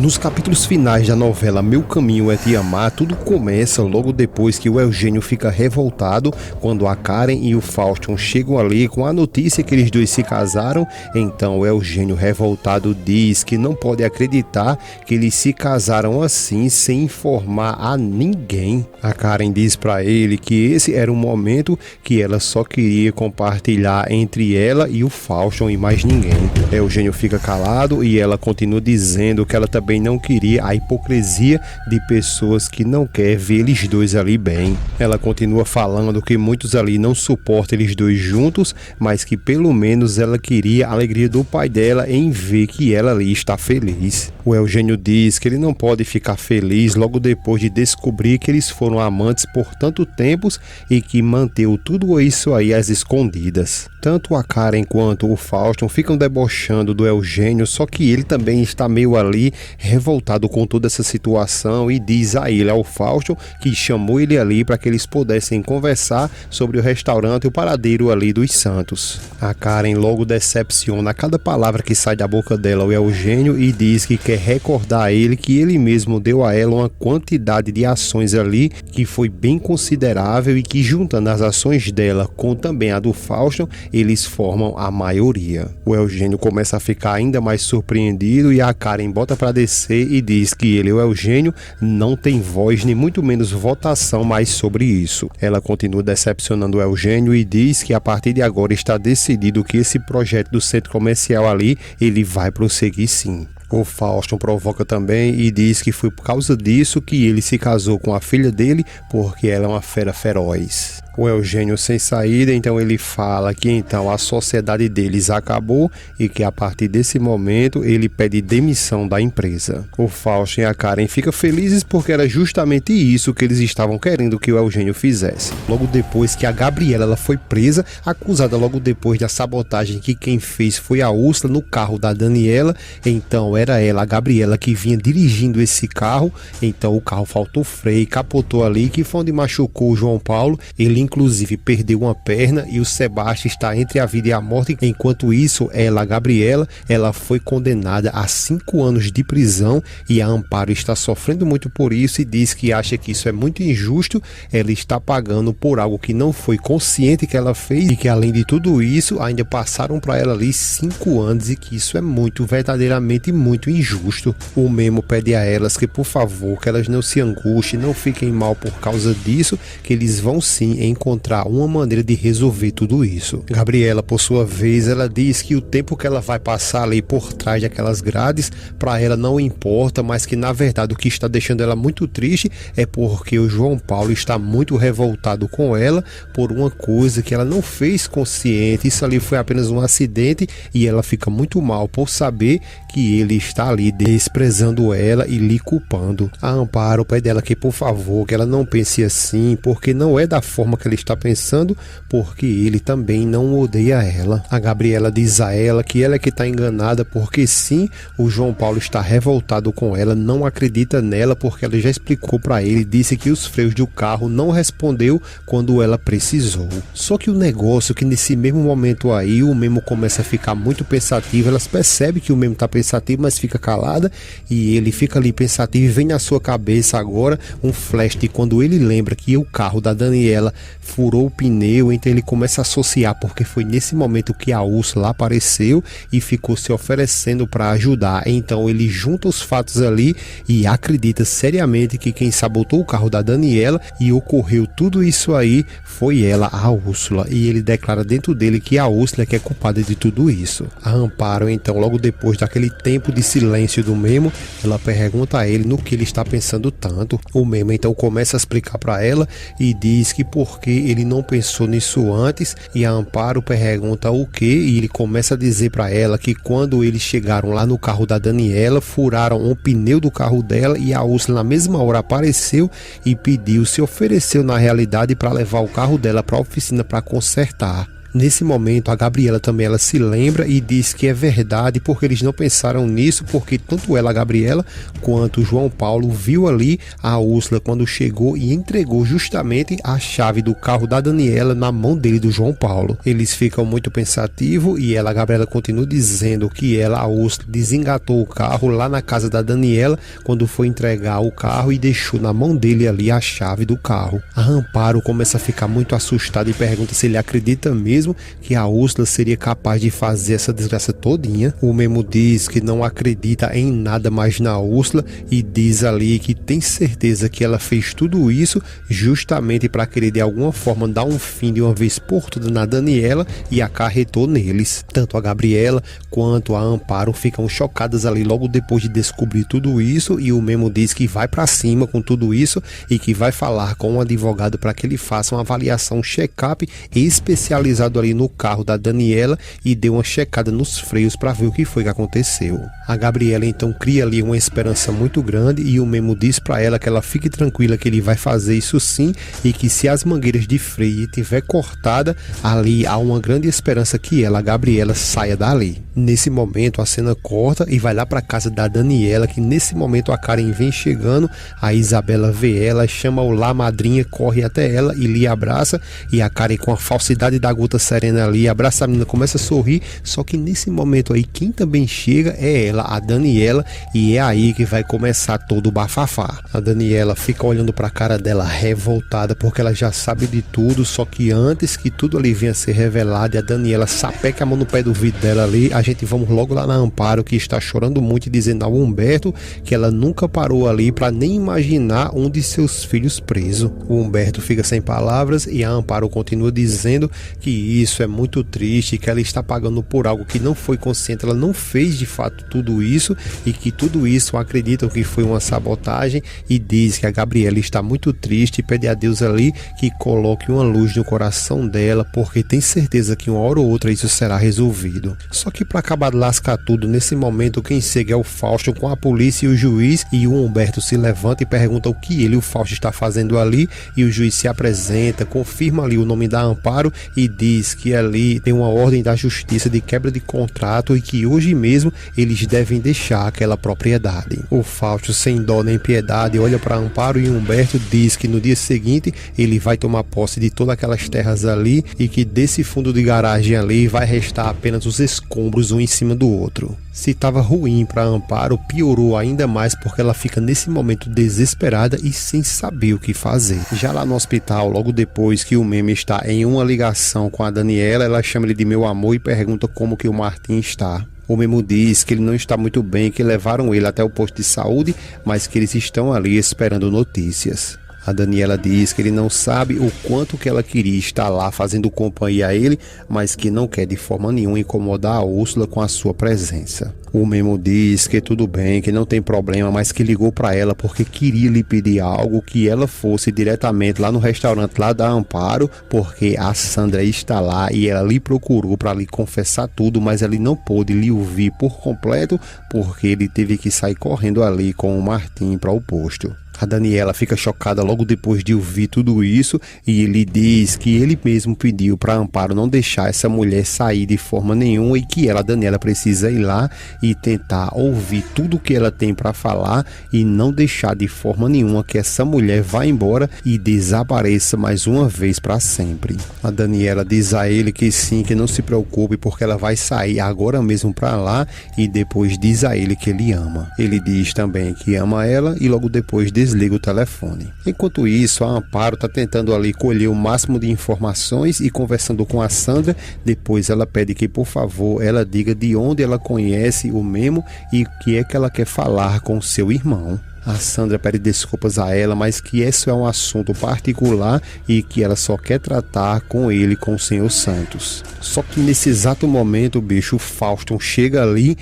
Nos capítulos finais da novela Meu Caminho é Te Amar, tudo começa logo depois que o Eugênio fica revoltado quando a Karen e o Fausto chegam ali com a notícia que eles dois se casaram. Então o Eugênio revoltado diz que não pode acreditar que eles se casaram assim sem informar a ninguém. A Karen diz pra ele que esse era um momento que ela só queria compartilhar entre ela e o Fausto e mais ninguém. Eugênio fica calado e ela continua dizendo que ela também não queria a hipocrisia de pessoas que não quer ver eles dois ali bem. Ela continua falando que muitos ali não suportam eles dois juntos, mas que pelo menos ela queria a alegria do pai dela em ver que ela ali está feliz. O Eugênio diz que ele não pode ficar feliz logo depois de descobrir que eles foram amantes por tanto tempo e que manteve tudo isso aí às escondidas. Tanto a Karen quanto o Fausto ficam debochando do Eugênio, só que ele também está meio ali revoltado com toda essa situação e diz a ele, ao Fausto, que chamou ele ali para que eles pudessem conversar sobre o restaurante e o paradeiro ali dos Santos. A Karen logo decepciona a cada palavra que sai da boca dela, o Eugênio, e diz que quer recordar a ele que ele mesmo deu a ela uma quantidade de ações ali que foi bem considerável e que, juntando as ações dela com também a do Fausto, eles formam a maioria. O Eugênio começa a ficar ainda mais surpreendido e a Karen bota para descer e diz que ele, o Eugênio, não tem voz nem muito menos votação mais sobre isso. Ela continua decepcionando o Eugênio e diz que a partir de agora está decidido que esse projeto do centro comercial ali, ele vai prosseguir sim. O Fausto provoca também e diz que foi por causa disso que ele se casou com a filha dele, porque ela é uma fera feroz. O Eugênio sem saída, então ele fala que então a sociedade deles acabou e que a partir desse momento ele pede demissão da empresa. O Fausto e a Karen ficam felizes porque era justamente isso que eles estavam querendo que o Eugênio fizesse. Logo depois que a Gabriela ela foi presa, acusada logo depois da sabotagem que quem fez foi a Úrsula no carro da Daniela, então era ela, a Gabriela, que vinha dirigindo esse carro, então o carro faltou freio, capotou ali, que foi onde machucou o João Paulo. Ele inclusive perdeu uma perna e o Sebastião está entre a vida e a morte. Enquanto isso, ela, a Gabriela, ela foi condenada a 5 anos de prisão e a Amparo está sofrendo muito por isso e diz que acha que isso é muito injusto. Ela está pagando por algo que não foi consciente que ela fez e que, além de tudo isso, ainda passaram para ela ali 5 anos e que isso é muito, verdadeiramente muito injusto. O Memo pede a elas que, por favor, que elas não se angustiem, não fiquem mal por causa disso, que eles vão sim encontrar uma maneira de resolver tudo isso. Gabriela, por sua vez, ela diz que o tempo que ela vai passar ali por trás daquelas grades, para ela não importa, mas que na verdade o que está deixando ela muito triste é porque o João Paulo está muito revoltado com ela por uma coisa que ela não fez consciente. Isso ali foi apenas um acidente e ela fica muito mal por saber que ele está ali desprezando ela e lhe culpando. A Amparo pede dela que, por favor, que ela não pense assim, porque não é da forma que ela está pensando, porque ele também não odeia ela. A Gabriela diz a ela que ela é que está enganada, porque sim, o João Paulo está revoltado com ela, não acredita nela, porque ela já explicou para ele, disse que os freios do carro não respondeu quando ela precisou. Só que o negócio que nesse mesmo momento aí, o Memo começa a ficar muito pensativo, elas percebem que o Memo está pensativo, mas fica calada, e ele fica ali pensativo e vem na sua cabeça agora um flash de quando ele lembra que o carro da Daniela furou o pneu, então ele começa a associar, porque foi nesse momento que a Úrsula apareceu e ficou se oferecendo para ajudar. Então ele junta os fatos ali e acredita seriamente que quem sabotou o carro da Daniela e ocorreu tudo isso aí foi ela, a Úrsula, e ele declara dentro dele que a Úrsula é que é culpada de tudo isso. A Amparo, então, logo depois daquele tempo de silêncio do Memo, ela pergunta a ele no que ele está pensando tanto. O Memo então começa a explicar para ela e diz que porque ele não pensou nisso antes, e a Amparo pergunta o que, e ele começa a dizer para ela que quando eles chegaram lá no carro da Daniela, furaram o pneu do carro dela e a Úrsula na mesma hora apareceu e pediu, se ofereceu na realidade para levar o carro dela para a oficina para consertar. Nesse momento, a Gabriela também ela se lembra e diz que é verdade porque eles não pensaram nisso, porque tanto ela, a Gabriela, quanto o João Paulo viu ali a Úrsula quando chegou e entregou justamente a chave do carro da Daniela na mão dele, do João Paulo. Eles ficam muito pensativos e ela, a Gabriela, continua dizendo que ela, a Úrsula, desengatou o carro lá na casa da Daniela quando foi entregar o carro e deixou na mão dele ali a chave do carro. A Amparo começa a ficar muito assustada e pergunta se ele acredita mesmo que a Úrsula seria capaz de fazer essa desgraça todinha. O Memo diz que não acredita em nada mais na Úrsula e diz ali que tem certeza que ela fez tudo isso justamente para querer de alguma forma dar um fim de uma vez por todas na Daniela e acarretou neles. Tanto a Gabriela quanto a Amparo ficam chocadas ali logo depois de descobrir tudo isso, e o Memo diz que vai para cima com tudo isso e que vai falar com um advogado para que ele faça uma avaliação, um check-up especializado ali no carro da Daniela e dê uma checada nos freios para ver o que foi que aconteceu. A Gabriela então cria ali uma esperança muito grande e o Memo diz para ela que ela fique tranquila, que ele vai fazer isso sim, e que se as mangueiras de freio tiver cortada, ali há uma grande esperança que ela, a Gabriela, saia dali. Nesse momento a cena corta e vai lá para casa da Daniela, que nesse momento a Karen vem chegando, a Isabela vê ela, chama o lá madrinha, corre até ela e lhe abraça, e a Karen, com a falsidade da gota serena ali, abraça a menina, começa a sorrir, só que nesse momento aí quem também chega é ela, a Daniela, e é aí que vai começar todo o bafafá. A Daniela fica olhando para a cara dela revoltada porque ela já sabe de tudo, só que antes que tudo ali venha a ser revelado e a Daniela sapeca a mão no pé do vidro dela ali, a gente vamos logo lá na Amparo, que está chorando muito e dizendo ao Humberto que ela nunca parou ali para nem imaginar um de seus filhos preso. O Humberto fica sem palavras e a Amparo continua dizendo que isso é muito triste, que ela está pagando por algo que não foi consciente, ela não fez de fato tudo isso e que tudo isso acreditam que foi uma sabotagem, e diz que a Gabriela está muito triste e pede a Deus ali que coloque uma luz no coração dela, porque tem certeza que uma hora ou outra isso será resolvido. Só que para acabar de lascar tudo, nesse momento quem chega é o Fausto com a polícia e o juiz, e o Humberto se levanta e pergunta o que ele, o Fausto, está fazendo ali, e o juiz se apresenta, confirma ali o nome da Amparo e diz que ali tem uma ordem da justiça de quebra de contrato e que hoje mesmo eles devem deixar aquela propriedade. O Fausto, sem dó nem piedade, olha para Amparo e Humberto diz que no dia seguinte ele vai tomar posse de todas aquelas terras ali e que desse fundo de garagem ali vai restar apenas os escombros um em cima do outro. Se estava ruim para Amparo, piorou ainda mais porque ela fica nesse momento desesperada e sem saber o que fazer. Já lá no hospital, logo depois que o Memo está em uma ligação com a Daniela, ela chama ele de meu amor e pergunta como que o Martim está. O Memo diz que ele não está muito bem, que levaram ele até o posto de saúde, mas que eles estão ali esperando notícias. A Daniela diz que ele não sabe o quanto que ela queria estar lá fazendo companhia a ele, mas que não quer de forma nenhuma incomodar a Úrsula com a sua presença. O Memo diz que tudo bem, que não tem problema, mas que ligou para ela porque queria lhe pedir algo, que ela fosse diretamente lá no restaurante lá da Amparo, porque a Sandra está lá e ela lhe procurou para lhe confessar tudo, mas ele não pôde lhe ouvir por completo porque ele teve que sair correndo ali com o Martim para o posto. A Daniela fica chocada logo depois de ouvir tudo isso e ele diz que ele mesmo pediu para Amparo não deixar essa mulher sair de forma nenhuma e que ela, Daniela, precisa ir lá e tentar ouvir tudo que ela tem para falar e não deixar de forma nenhuma que essa mulher vá embora e desapareça mais uma vez para sempre. A Daniela diz a ele que sim, que não se preocupe porque ela vai sair agora mesmo para lá, e depois diz a ele que ele ama. Ele diz também que ama ela e logo depois desliga o telefone. Enquanto isso, a Amparo está tentando ali colher o máximo de informações e conversando com a Sandra. Depois ela pede que, por favor, ela diga de onde ela conhece o Memo e o que é que ela quer falar com seu irmão. A Sandra pede desculpas a ela, mas que esse é um assunto particular e que ela só quer tratar com ele, com o Senhor Santos. Só que nesse exato momento, bicho, o Fausto chega ali,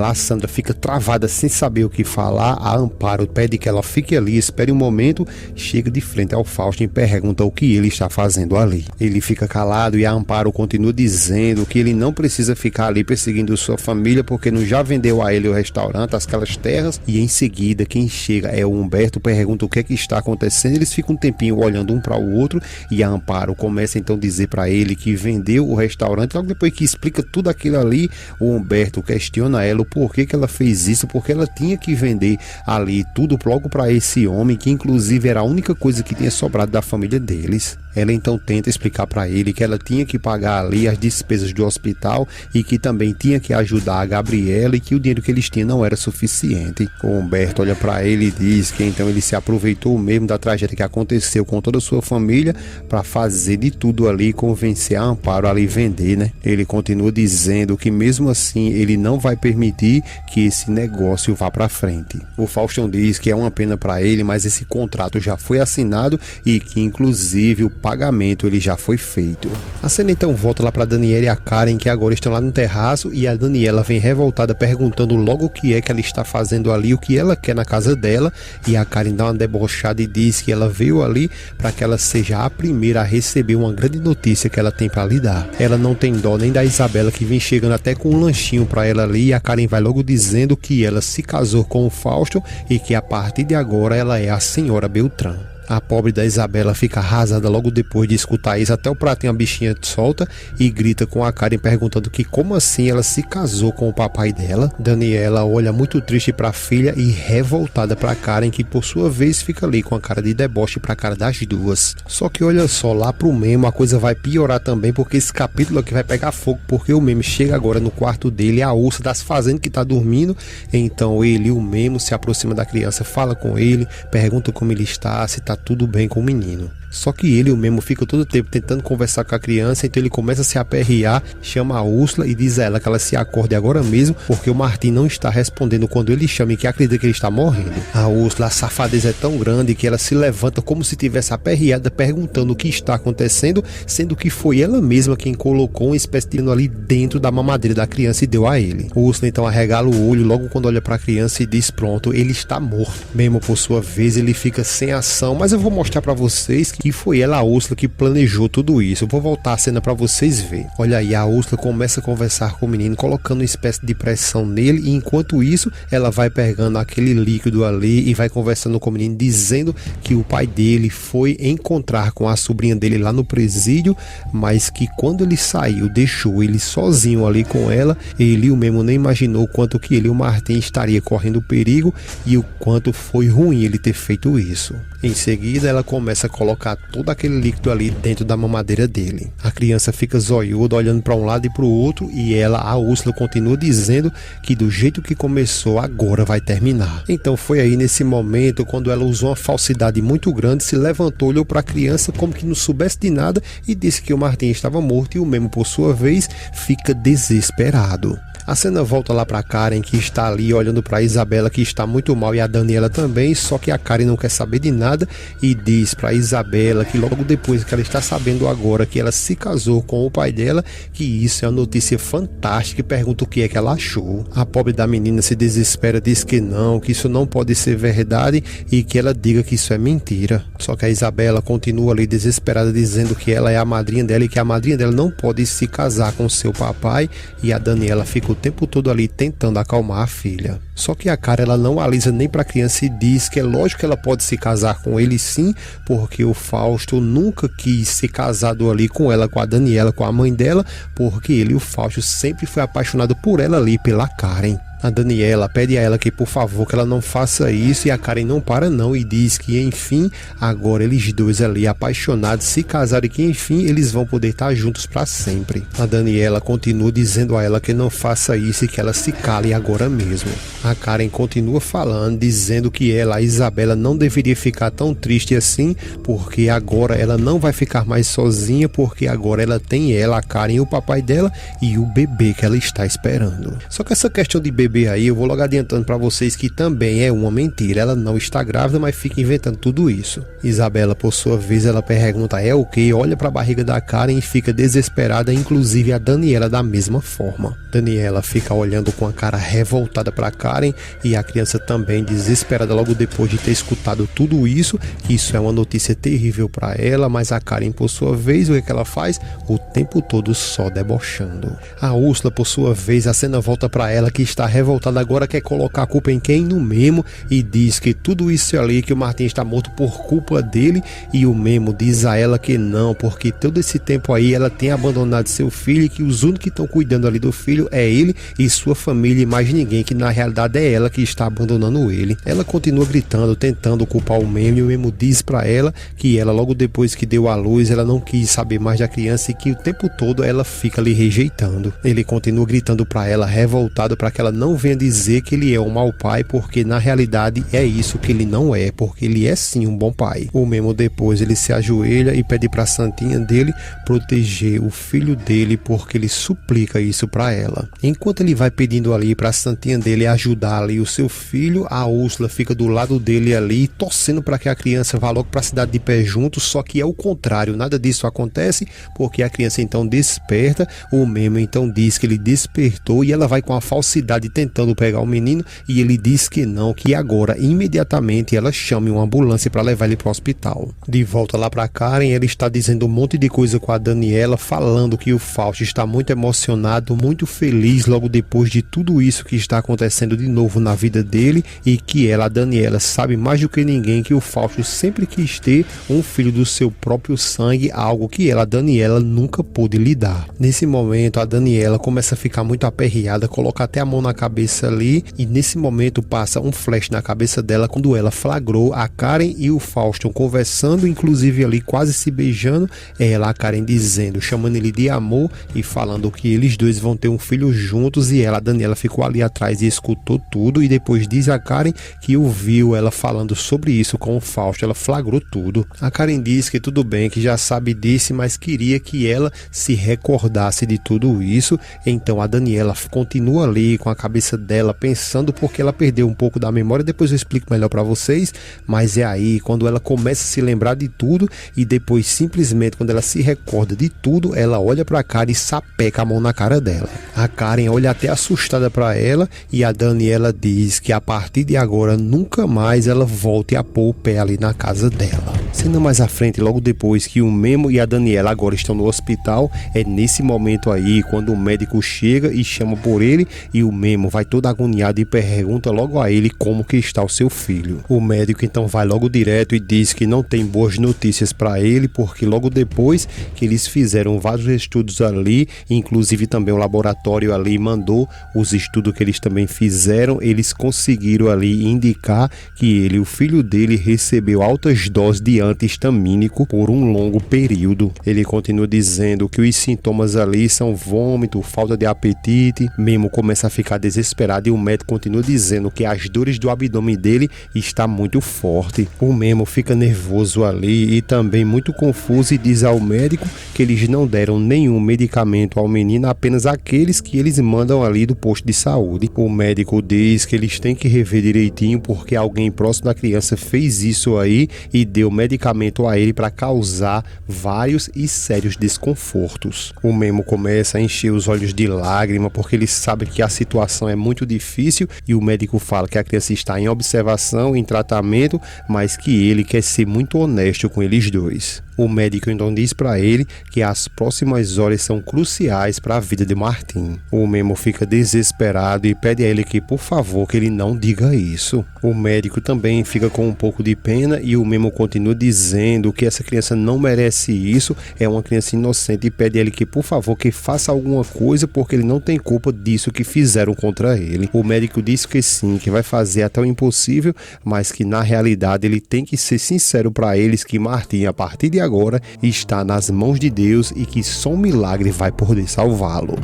a Sandra fica travada sem saber o que falar. A Amparo pede que ela fique ali, espere um momento, chega de frente ao Fausto e pergunta o que ele está fazendo ali. Ele fica calado e a Amparo continua dizendo que ele não precisa ficar ali perseguindo sua família porque não já vendeu a ele o restaurante, aquelas terras, e em seguida quem chega é o Humberto, pergunta o que é que está acontecendo. Eles ficam um tempinho olhando um para o outro e a Amparo começa então a dizer para ele que vendeu o restaurante. Logo depois que explica tudo aquilo ali, o Humberto questiona ela o porquê que ela fez isso, porque ela tinha que vender ali tudo logo para esse homem, que inclusive era a única coisa que tinha sobrado da família deles. Ela então tenta explicar para ele que ela tinha que pagar ali as despesas do hospital e que também tinha que ajudar a Gabriela e que o dinheiro que eles tinham não era suficiente. O Humberto olha para ele e diz que então ele se aproveitou mesmo da tragédia que aconteceu com toda a sua família para fazer de tudo ali e convencer a Amparo a ali vender, né? Ele continua dizendo que mesmo assim ele não vai permitir que esse negócio vá para frente. O Faustão diz que é uma pena para ele, mas esse contrato já foi assinado e que inclusive o pagamento ele já foi feito. A cena então volta lá para Daniela e a Karen, que agora estão lá no terraço, e a Daniela vem revoltada perguntando logo o que é que ela está fazendo ali, o que ela quer na casa dela, e a Karen dá uma debochada e diz que ela veio ali para que ela seja a primeira a receber uma grande notícia que ela tem para lhe dar. Ela não tem dó nem da Isabela, que vem chegando até com um lanchinho para ela ali, e a Karen vai logo dizendo que ela se casou com o Fausto e que a partir de agora ela é a senhora Beltrão. A pobre da Isabela fica arrasada logo depois de escutar isso, até o pratinho a bichinha solta e grita com a Karen perguntando que como assim ela se casou com o papai dela. Daniela olha muito triste para a filha e revoltada para Karen, que por sua vez fica ali com a cara de deboche para a cara das duas. Só que olha só, lá pro Memo a coisa vai piorar também, porque esse capítulo aqui vai pegar fogo, porque o Memo chega agora no quarto dele, a Úrsula das fazendas que tá dormindo, então ele e o Memo se aproxima da criança, fala com ele, pergunta como ele está, se tá tudo bem com o menino. Só que ele, o Memo, fica todo o tempo tentando conversar com a criança, então ele começa a se aperrear, chama a Úrsula e diz a ela que ela se acorde agora mesmo, porque o Martim não está respondendo quando ele chama e que acredita que ele está morrendo. A Úrsula, a safadeza é tão grande que ela se levanta como se tivesse aperreada, perguntando o que está acontecendo, sendo que foi ela mesma quem colocou uma espécie de ali dentro da mamadeira da criança e deu a ele. Úrsula então arregala o olho logo quando olha para a criança e diz: pronto, ele está morto. Memo, por sua vez, ele fica sem ação, mas eu vou mostrar para vocês que foi ela, a Úrsula, que planejou tudo isso. Eu vou voltar a cena para vocês verem. Olha aí, a Úrsula começa a conversar com o menino, colocando uma espécie de pressão nele, e enquanto isso, ela vai pegando aquele líquido ali e vai conversando com o menino, dizendo que o pai dele foi encontrar com a sobrinha dele lá no presídio, mas que quando ele saiu, deixou ele sozinho ali com ela. Ele, o Memo, nem imaginou quanto que ele e o Martim estaria correndo perigo e o quanto foi ruim ele ter feito isso. Em seguida, ela começa a colocar todo aquele líquido ali dentro da mamadeira dele. A criança fica zoiuda, olhando para um lado e para o outro, e ela, a Úrsula, continua dizendo que do jeito que começou, agora vai terminar. Então foi aí nesse momento, quando ela usou uma falsidade muito grande, se levantou, olhou para a criança como que não soubesse de nada e disse que o Martim estava morto, e o Memo, por sua vez, fica desesperado. A cena volta lá para Karen, que está ali olhando para Isabela, que está muito mal, e a Daniela também, só que a Karen não quer saber de nada e diz para Isabela que logo depois que ela está sabendo agora que ela se casou com o pai dela, que isso é uma notícia fantástica, e pergunta o que é que ela achou. A pobre da menina se desespera, diz que não, que isso não pode ser verdade e que ela diga que isso é mentira. Só que a Isabela continua ali desesperada, dizendo que ela é a madrinha dela e que a madrinha dela não pode se casar com seu papai, e a Daniela fica o tempo todo ali tentando acalmar a filha. Só que a Karen, ela não alisa nem para a criança e diz que é lógico que ela pode se casar com ele sim, porque o Fausto nunca quis ser casado ali com ela, com a Daniela, com a mãe dela, porque ele, o Fausto, sempre foi apaixonado por ela ali, pela Karen. A Daniela pede a ela que por favor que ela não faça isso, e a Karen não para não e diz que enfim, agora eles dois ali apaixonados se casaram e que enfim eles vão poder estar juntos para sempre. A Daniela continua dizendo a ela que não faça isso e que ela se cale agora mesmo. A Karen continua falando, dizendo que ela, a Isabela, não deveria ficar tão triste assim, porque agora ela não vai ficar mais sozinha, porque agora ela tem ela, a Karen, o papai dela e o bebê que ela está esperando. Só que essa questão de bebê aí, eu vou logo adiantando para vocês que também é uma mentira. Ela não está grávida, mas fica inventando tudo isso. Isabela, por sua vez, ela pergunta é o que? Olha para a barriga da Karen e fica desesperada, inclusive a Daniela da mesma forma. Daniela fica olhando com a cara revoltada para Karen, e a criança também desesperada logo depois de ter escutado tudo isso, que isso é uma notícia terrível para ela, mas a Karen, por sua vez, o que ela faz? O tempo todo só debochando. A Úrsula, por sua vez, a cena volta para ela, que está revoltada revoltado agora quer colocar a culpa em quem? No Memo, e diz que tudo isso ali, que o Martim está morto por culpa dele, e o Memo diz a ela que não, porque todo esse tempo aí ela tem abandonado seu filho e que os únicos que estão cuidando ali do filho é ele e sua família e mais ninguém, que na realidade é ela que está abandonando ele. Ela continua gritando, tentando culpar o Memo, e o Memo diz para ela que ela logo depois que deu à luz, ela não quis saber mais da criança e que o tempo todo ela fica ali rejeitando. Ele continua gritando para ela, revoltado, para que ela não venha dizer que ele é um mau pai, porque na realidade é isso que ele não é, porque ele é sim um bom pai. O Memo depois ele se ajoelha e pede para a santinha dele proteger o filho dele, porque ele suplica isso para ela. Enquanto ele vai pedindo ali para a santinha dele ajudar ali o seu filho, a Úrsula fica do lado dele ali, torcendo para que a criança vá logo para a cidade de pé junto, só que é o contrário, nada disso acontece, porque a criança então desperta, o Memo então diz que ele despertou e ela vai com a falsidade tentando pegar o menino, e ele diz que não, que agora imediatamente ela chame uma ambulância para levar ele para o hospital. De volta lá para Karen, ela está dizendo um monte de coisa com a Daniela, falando que o Fausto está muito emocionado, muito feliz logo depois de tudo isso que está acontecendo de novo na vida dele, e que ela, a Daniela, sabe mais do que ninguém que o Fausto sempre quis ter um filho do seu próprio sangue, algo que ela, a Daniela, nunca pôde lidar. Nesse momento, a Daniela começa a ficar muito aperreada, coloca até a mão na cabeça ali, e nesse momento passa um flash na cabeça dela quando ela flagrou a Karen e o Fausto conversando, inclusive ali quase se beijando, ela, a Karen, dizendo, chamando ele de amor e falando que eles dois vão ter um filho juntos, e ela, a Daniela, ficou ali atrás e escutou tudo, e depois diz a Karen que ouviu ela falando sobre isso com o Fausto, ela flagrou tudo. A Karen diz que tudo bem, que já sabe disso, mas queria que ela se recordasse de tudo isso. Então a Daniela continua ali com a cabeça dela pensando, porque ela perdeu um pouco da memória, depois eu explico melhor para vocês, mas é aí quando ela começa a se lembrar de tudo, e depois simplesmente quando ela se recorda de tudo, ela olha para Karen e sapeca a mão na cara dela. A Karen olha até assustada para ela, e a Daniela diz que a partir de agora nunca mais ela volte a pôr o pé ali na casa dela. Sendo mais à frente, logo depois que o Memo e a Daniela agora estão no hospital, é nesse momento aí quando o médico chega e chama por ele, e o Memo vai todo agoniado e pergunta logo a ele como que está o seu filho. O médico então vai logo direto e diz que não tem boas notícias para ele, porque logo depois que eles fizeram vários estudos ali, inclusive também o laboratório ali mandou os estudos que eles também fizeram, eles conseguiram ali indicar que ele, o filho dele, recebeu altas doses de anti-histamínico por um longo período. Ele continua dizendo que os sintomas ali são vômito, falta de apetite. Memo começa a ficar desesperado, e o médico continua dizendo que as dores do abdômen dele está muito forte. O Memo fica nervoso ali e também muito confuso, e diz ao médico que eles não deram nenhum medicamento ao menino, apenas aqueles que eles mandam ali do posto de saúde. O médico diz que eles têm que rever direitinho, porque alguém próximo da criança fez isso aí e deu medicamento a ele para causar vários e sérios desconfortos. O Memo começa a encher os olhos de lágrima, porque ele sabe que a situação é muito difícil, e o médico fala que a criança está em observação, em tratamento, mas que ele quer ser muito honesto com eles dois. O médico então diz para ele que as próximas horas são cruciais para a vida de Martim. O Memo fica desesperado e pede a ele que, por favor, que ele não diga isso. O médico também fica com um pouco de pena, e o Memo continua dizendo que essa criança não merece isso, é uma criança inocente, e pede a ele que, por favor, que faça alguma coisa, porque ele não tem culpa disso que fizeram contra ele. O médico diz que sim, que vai fazer até o impossível, mas que na realidade ele tem que ser sincero para eles que Martim, a partir de agora, está nas mãos de Deus, e que só um milagre vai poder salvá-lo.